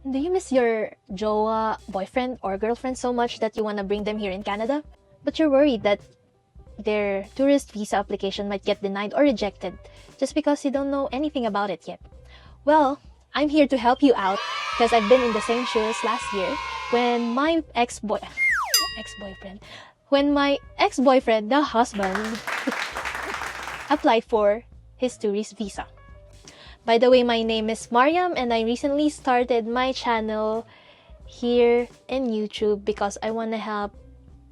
Do you miss your jowa, boyfriend, or girlfriend so much that you want to bring them here in Canada? But you're worried that their tourist visa application might get denied or rejected just because you don't know anything about it yet. Well, I'm here to help you out because I've been in the same shoes last year when my ex-boyfriend, the husband, applied for his tourist visa. By the way, my name is Mariam and I recently started my channel here in YouTube because I want to help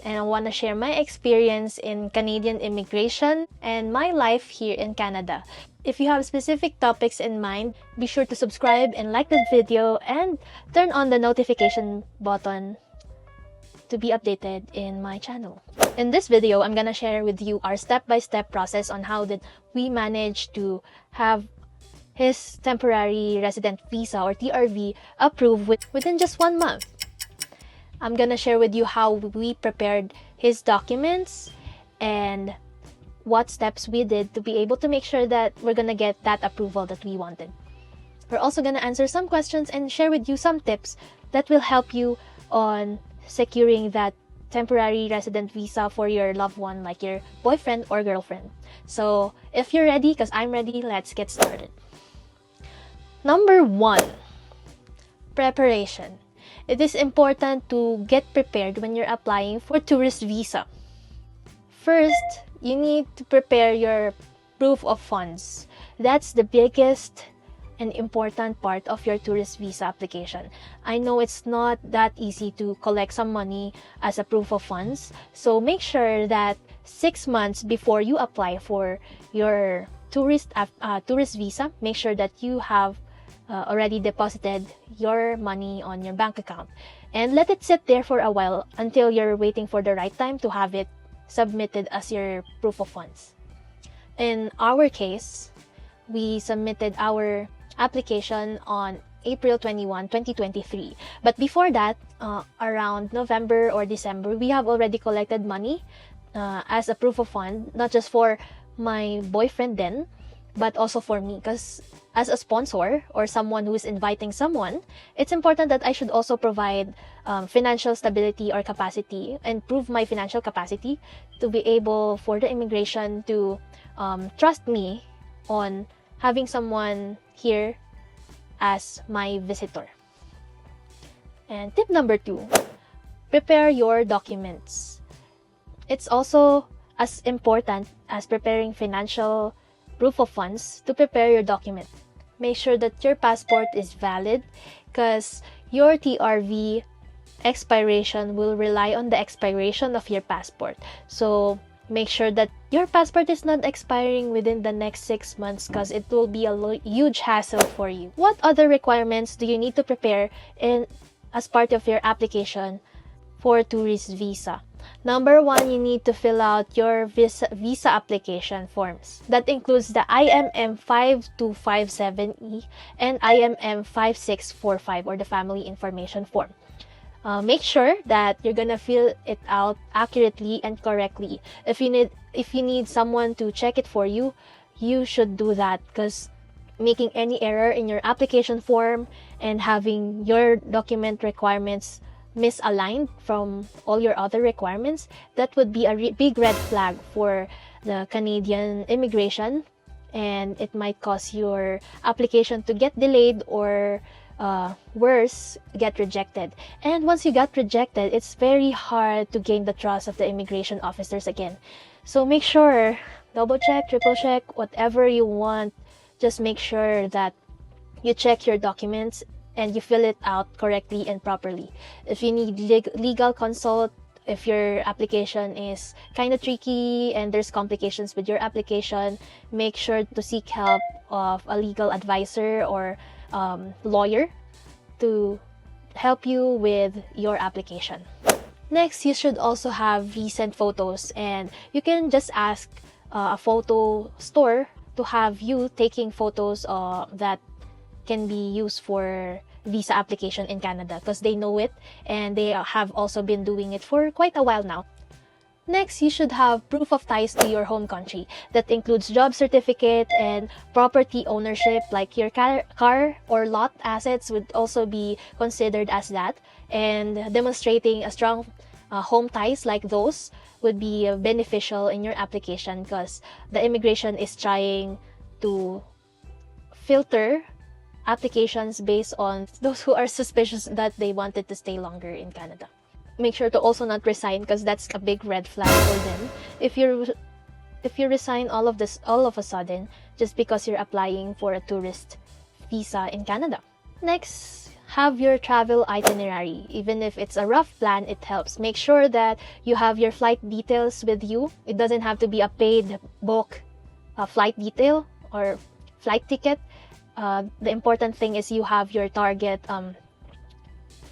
and I want to share my experience in Canadian immigration and my life here in Canada. If you have specific topics in mind, be sure to subscribe and like the video and turn on the notification button to be updated in my channel. In this video, I'm gonna share with you our step-by-step process on how did we manage to have his temporary resident visa or TRV approved within just 1 month. I'm gonna share with you how we prepared his documents and what steps we did to be able to make sure that we're gonna get that approval that we wanted. We're also gonna answer some questions and share with you some tips that will help you on securing that temporary resident visa for your loved one, like your boyfriend or girlfriend. So if you're ready, because I'm ready, let's get started. Number 1, preparation. It is important to get prepared when you're applying for tourist visa. First, you need to prepare your proof of funds. That's the biggest and important part of your tourist visa application. I know it's not that easy to collect some money as a proof of funds, so make sure that 6 months before you apply for your tourist visa, make sure that you have already deposited your money on your bank account and let it sit there for a while until you're waiting for the right time to have it submitted as your proof of funds. In our case, we submitted our application on April 21, 2023. But before that, around November or December, we have already collected money as a proof of fund, not just for my boyfriend then, but also for me, because as a sponsor or someone who is inviting someone, it's important that I should also provide financial stability or capacity and prove my financial capacity to be able for the immigration to trust me on having someone here as my visitor. And tip number 2, prepare your documents. It's also as important as preparing financial proof of funds to prepare your document. Make sure that your passport is valid because your TRV expiration will rely on the expiration of your passport. So make sure that your passport is not expiring within the next 6 months because it will be a huge hassle for you. What other requirements do you need to prepare as part of your application for tourist visa? Number 1, you need to fill out your visa application forms. That includes the IMM 5257E and IMM 5645 or the Family Information Form. Make sure that you're gonna fill it out accurately and correctly. If you need someone to check it for you, you should do that because making any error in your application form and having your document requirements misaligned from all your other requirements, that would be a big red flag for the Canadian immigration, and it might cause your application to get delayed or worse, get rejected. And once you got rejected, it's very hard to gain the trust of the immigration officers again. So make sure, double check, triple check, whatever you want, just make sure that you check your documents and you fill it out correctly and properly. If you need legal consult, if your application is kind of tricky and there's complications with your application, make sure to seek help of a legal advisor or lawyer to help you with your application. Next, you should also have recent photos, and you can just ask a photo store to have you taking photos that can be used for visa application in Canada because they know it and they have also been doing it for quite a while now. Next, you should have proof of ties to your home country. That includes job certificate and property ownership, like your car or lot assets would also be considered as that. And demonstrating a strong home ties like those would be beneficial in your application because the immigration is trying to filter applications based on those who are suspicious that they wanted to stay longer in Canada. Make sure to also not resign because that's a big red flag for them. If you resign all of a sudden just because you're applying for a tourist visa in Canada. Next, have your travel itinerary. Even if it's a rough plan, it helps. Make sure that you have your flight details with you. It doesn't have to be a paid book flight detail or flight ticket. The important thing is you have your target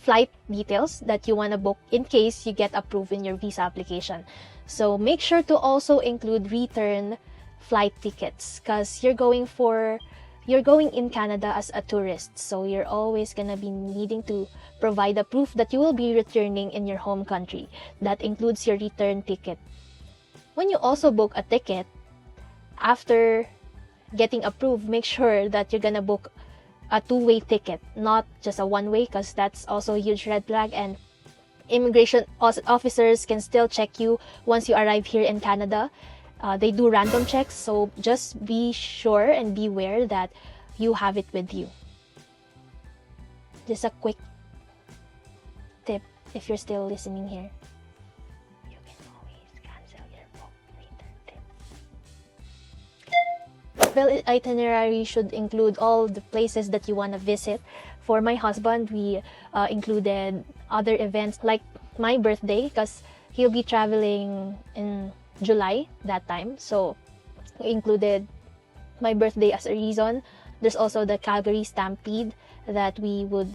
flight details that you want to book in case you get approved in your visa application. So make sure to also include return flight tickets because you're going in Canada as a tourist. So you're always going to be needing to provide a proof that you will be returning in your home country. That includes your return ticket. When you also book a ticket, after getting approved, make sure that you're gonna book a two-way ticket, not just a one-way, because that's also a huge red flag. And immigration officers can still check you once you arrive here in Canada. They do random checks, so just be sure and beware that you have it with you. Just a quick tip if you're still listening here. You can always cancel your book later. Travel itinerary should include all the places that you want to visit. For my husband, we included other events like my birthday because he'll be traveling in July that time. So we included my birthday as a reason. There's also the Calgary Stampede that we would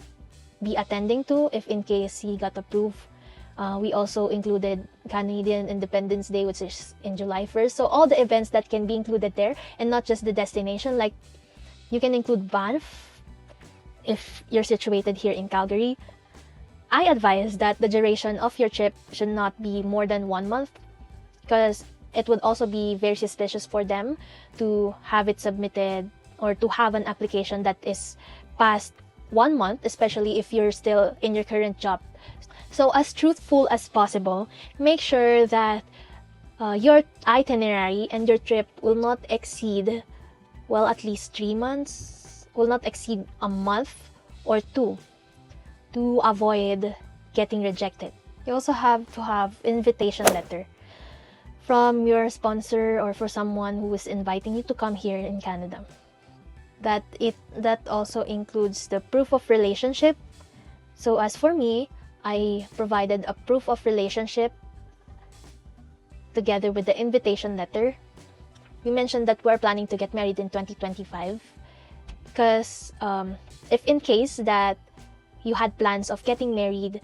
be attending to if in case he got approved. We also included Canadian Independence Day, which is in July 1st. So all the events that can be included there, and not just the destination. Like you can include Banff if you're situated here in Calgary. I advise that the duration of your trip should not be more than 1 month because it would also be very suspicious for them to have it submitted or to have an application that is past 1 month, especially if you're still in your current job. So as truthful as possible, make sure that your itinerary and your trip will not exceed, well, at least 3 months, will not exceed a month or 2 to avoid getting rejected. You also have to have invitation letter from your sponsor or for someone who is inviting you to come here in Canada. That also includes the proof of relationship. So as for me, I provided a proof of relationship together with the invitation letter. We mentioned that we're planning to get married in 2025 because if in case that you had plans of getting married,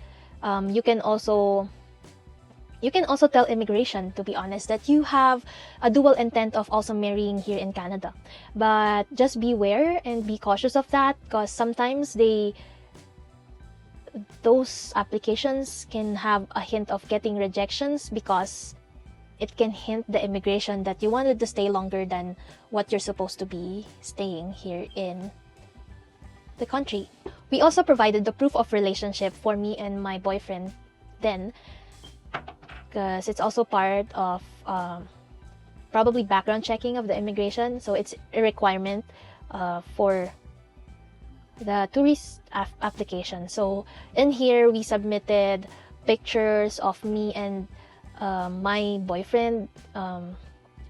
you can also tell immigration, to be honest, that you have a dual intent of also marrying here in Canada. But just beware and be cautious of that because sometimes those applications can have a hint of getting rejections because it can hint the immigration that you wanted to stay longer than what you're supposed to be staying here in the country. We also provided the proof of relationship for me and my boyfriend then because it's also part of probably background checking of the immigration. So it's a requirement for the tourist application. So in here, we submitted pictures of me and my boyfriend,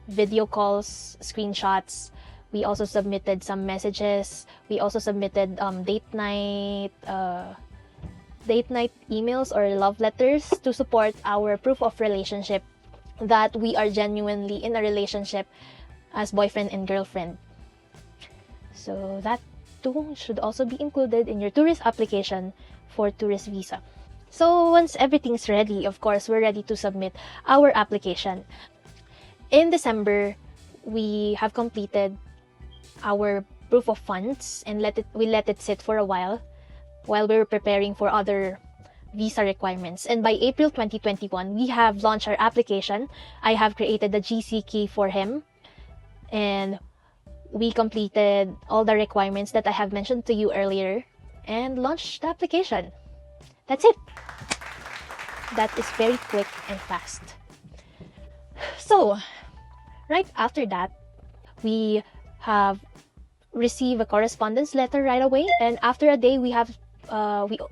video calls, screenshots. We also submitted some messages. We also submitted date night emails or love letters to support our proof of relationship that we are genuinely in a relationship as boyfriend and girlfriend. So that too should also be included in your tourist application for tourist visa. So once everything's ready, of course, we're ready to submit our application. In December, we have completed our proof of funds and we let it sit for a while we were preparing for other visa requirements. And by April 2021, we have launched our application. I have created the GC key for him, and we completed all the requirements that I have mentioned to you earlier and launched the application. That's it. That is very quick and fast. So, right after that, we have received a correspondence letter right away, and after a day, we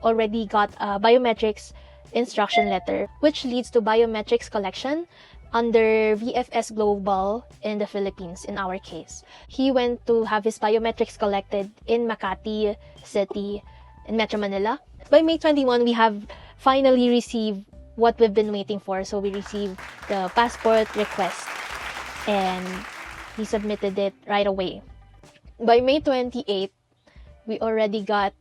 already got a biometrics instruction letter, which leads to biometrics collection under VFS Global in the Philippines, in our case. He went to have his biometrics collected in Makati City in Metro Manila. By May 21, we have finally received what we've been waiting for. So we received the passport request and he submitted it right away. By May 28, we already got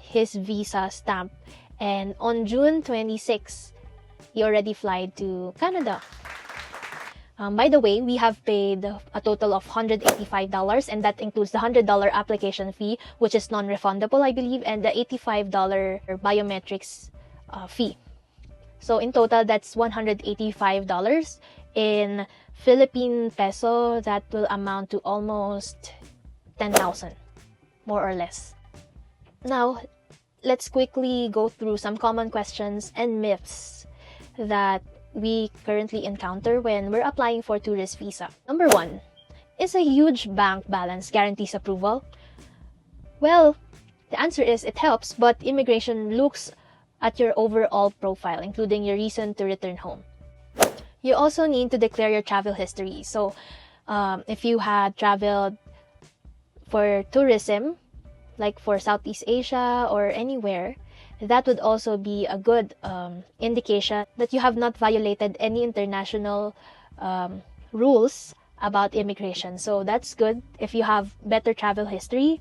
his visa stamp, and on June 26, he already flied to Canada. By the way, we have paid a total of $185, and that includes the $100 application fee, which is non-refundable, I believe, and the $85 biometrics fee. So in total, that's $185. In Philippine peso, that will amount to almost 10,000, more or less. Now, let's quickly go through some common questions and myths that we currently encounter when we're applying for tourist visa. Number 1, is a huge bank balance guarantees approval? Well, the answer is it helps, but immigration looks at your overall profile, including your reason to return home. You also need to declare your travel history. So, if you had traveled for tourism, like for Southeast Asia or anywhere, that would also be a good indication that you have not violated any international rules about immigration. So that's good if you have better travel history.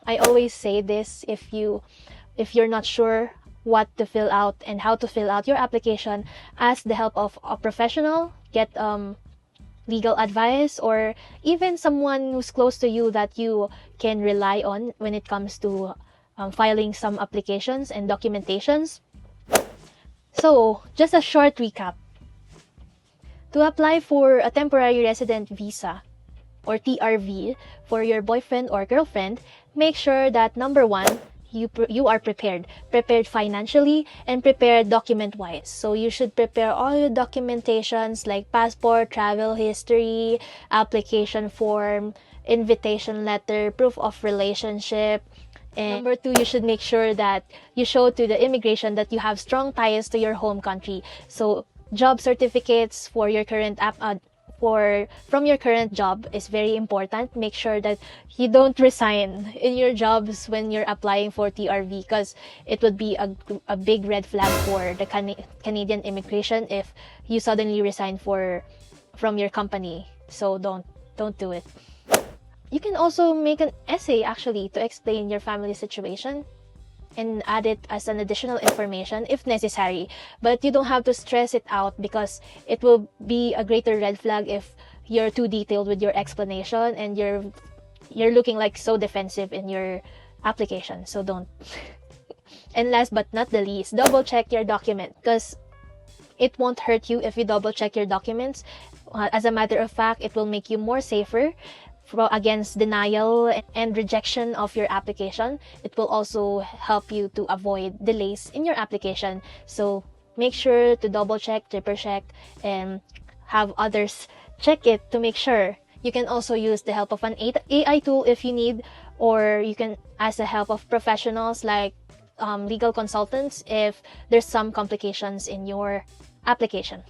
I always say this, if you're not sure what to fill out and how to fill out your application, ask the help of a professional, get legal advice, or even someone who's close to you that you can rely on when it comes to filing some applications and documentations. So, just a short recap. To apply for a temporary resident visa, or TRV, for your boyfriend or girlfriend, make sure that number 1, you are prepared financially and prepared document-wise. So you should prepare all your documentations like passport, travel history, application form, invitation letter, proof of relationship. And number 2, you should make sure that you show to the immigration that you have strong ties to your home country. So job certificates for your current from your current job is very important. Make sure that you don't resign in your jobs when you're applying for TRV, because it would be a big red flag for the Canadian immigration if you suddenly resign from your company. So don't do it. You can also make an essay actually to explain your family situation and add it as an additional information if necessary, but you don't have to stress it out, because it will be a greater red flag if you're too detailed with your explanation and you're looking like so defensive in your application. So don't. And last but not the least, double check your document, because it won't hurt you if you double check your documents. As a matter of fact, it will make you more safer against denial and rejection of your application. It will also help you to avoid delays in your application. So make sure to double check, triple check, and have others check it to make sure. You can also use the help of an AI tool if you need, or you can ask the help of professionals like legal consultants if there's some complications in your application.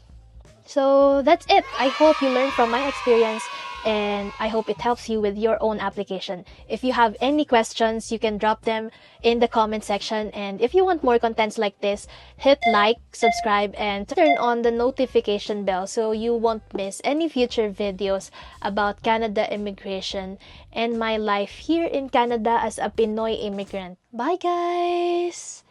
So that's it. I hope you learned from my experience, and I hope it helps you with your own application. If you have any questions, you can drop them in the comment section. And if you want more contents like this, hit like, subscribe, and turn on the notification bell so you won't miss any future videos about Canada immigration and my life here in Canada as a Pinoy immigrant. Bye guys!